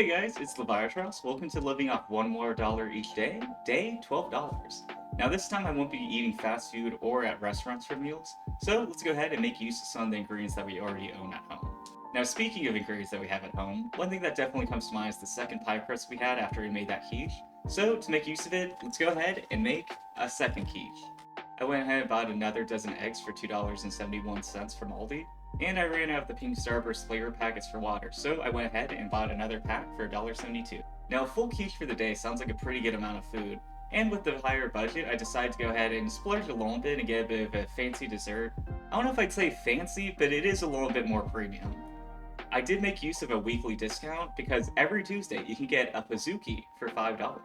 Hey guys, it's Leviatros. Welcome to Living Off $1 More Each Day, day $12. Now this time I won't be eating fast food or at restaurants for meals, so let's go ahead and make use of some of the ingredients that we already own at home. Now speaking of ingredients that we have at home, one thing that definitely comes to mind is the second pie crust we had after we made that quiche. So to make use of it, let's go ahead and make a second quiche. I went ahead and bought another dozen eggs for $2.71 from Aldi, and I ran out of the pink Starburst flavor packets for water, so I went ahead and bought another pack for $1.72. Now, a full quiche for the day sounds like a pretty good amount of food, and with the higher budget, I decided to go ahead and splurge a little bit and get a bit of a fancy dessert. I don't know if I'd say fancy, but it is a little bit more premium. I did make use of a weekly discount because every Tuesday you can get a Pizookie for $5.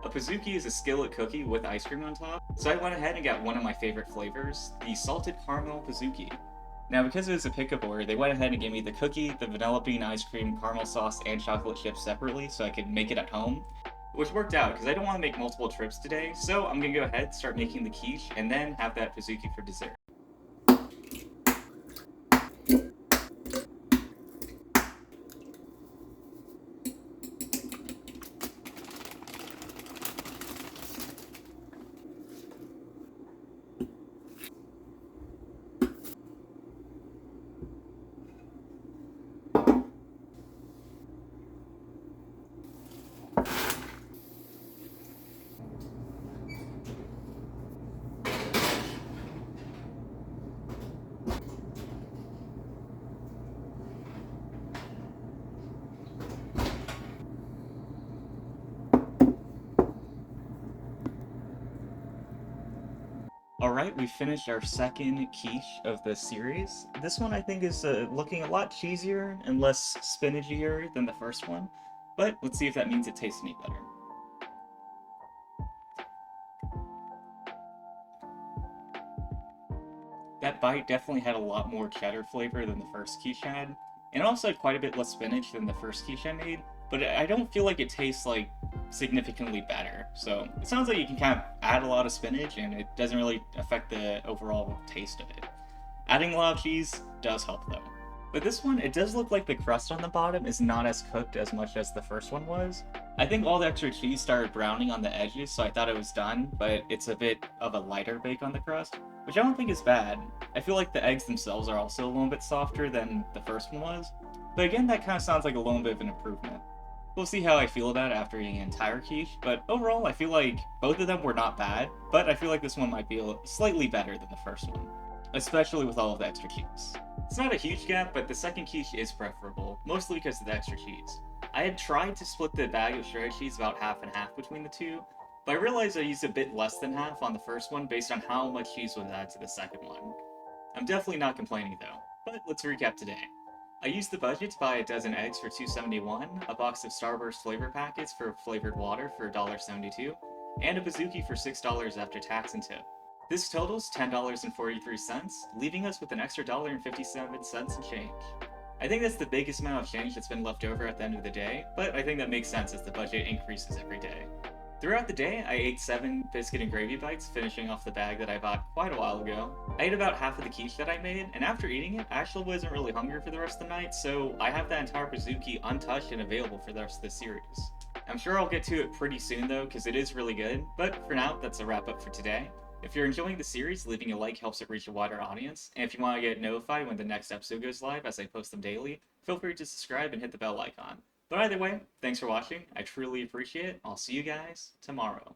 A Pizookie is a skillet cookie with ice cream on top, so I went ahead and got one of my favorite flavors, the salted caramel Pizookie. Now, because it was a pickup order, they went ahead and gave me the cookie, the vanilla bean ice cream, caramel sauce, and chocolate chips separately so I could make it at home. Which worked out because I don't want to make multiple trips today, so I'm gonna go ahead and start making the quiche and then have that Pizookie for dessert. Alright, we finished our second quiche of the series. This one I think is looking a lot cheesier and less spinachier than the first one, but let's see if that means it tastes any better. That bite definitely had a lot more cheddar flavor than the first quiche had, and also had quite a bit less spinach than the first quiche I made, but I don't feel like it tastes like significantly better. So it sounds like you can kind of add a lot of spinach and it doesn't really affect the overall taste of it. Adding a lot of cheese does help though. But this one, it does look like the crust on the bottom is not as cooked as much as the first one was. I think all the extra cheese started browning on the edges, so I thought it was done, but it's a bit of a lighter bake on the crust, which I don't think is bad. I feel like the eggs themselves are also a little bit softer than the first one was, but again, that kind of sounds like a little bit of an improvement. We'll see how I feel about it after eating an entire quiche, but overall, I feel like both of them were not bad, but I feel like this one might be slightly better than the first one, especially with all of the extra cheese. It's not a huge gap, but the second quiche is preferable, mostly because of the extra cheese. I had tried to split the bag of shredded cheese about half and half between the two, but I realized I used a bit less than half on the first one based on how much cheese was added to the second one. I'm definitely not complaining though, but let's recap today. I used the budget to buy a dozen eggs for $2.71, a box of Starburst flavor packets for flavored water for $1.72, and a Pizookie for $6 after tax and tip. This totals $10.43, leaving us with an extra $1.57 in change. I think that's the biggest amount of change that's been left over at the end of the day, but I think that makes sense as the budget increases every day. Throughout the day, I ate 7 biscuit and gravy bites, finishing off the bag that I bought quite a while ago. I ate about half of the quiche that I made, and after eating it, I actually wasn't really hungry for the rest of the night, so I have that entire Pizookie untouched and available for the rest of the series. I'm sure I'll get to it pretty soon though, because it is really good, but for now, that's a wrap up for today. If you're enjoying the series, leaving a like helps it reach a wider audience, and if you want to get notified when the next episode goes live as I post them daily, feel free to subscribe and hit the bell icon. But either way, thanks for watching, I truly appreciate it, I'll see you guys tomorrow.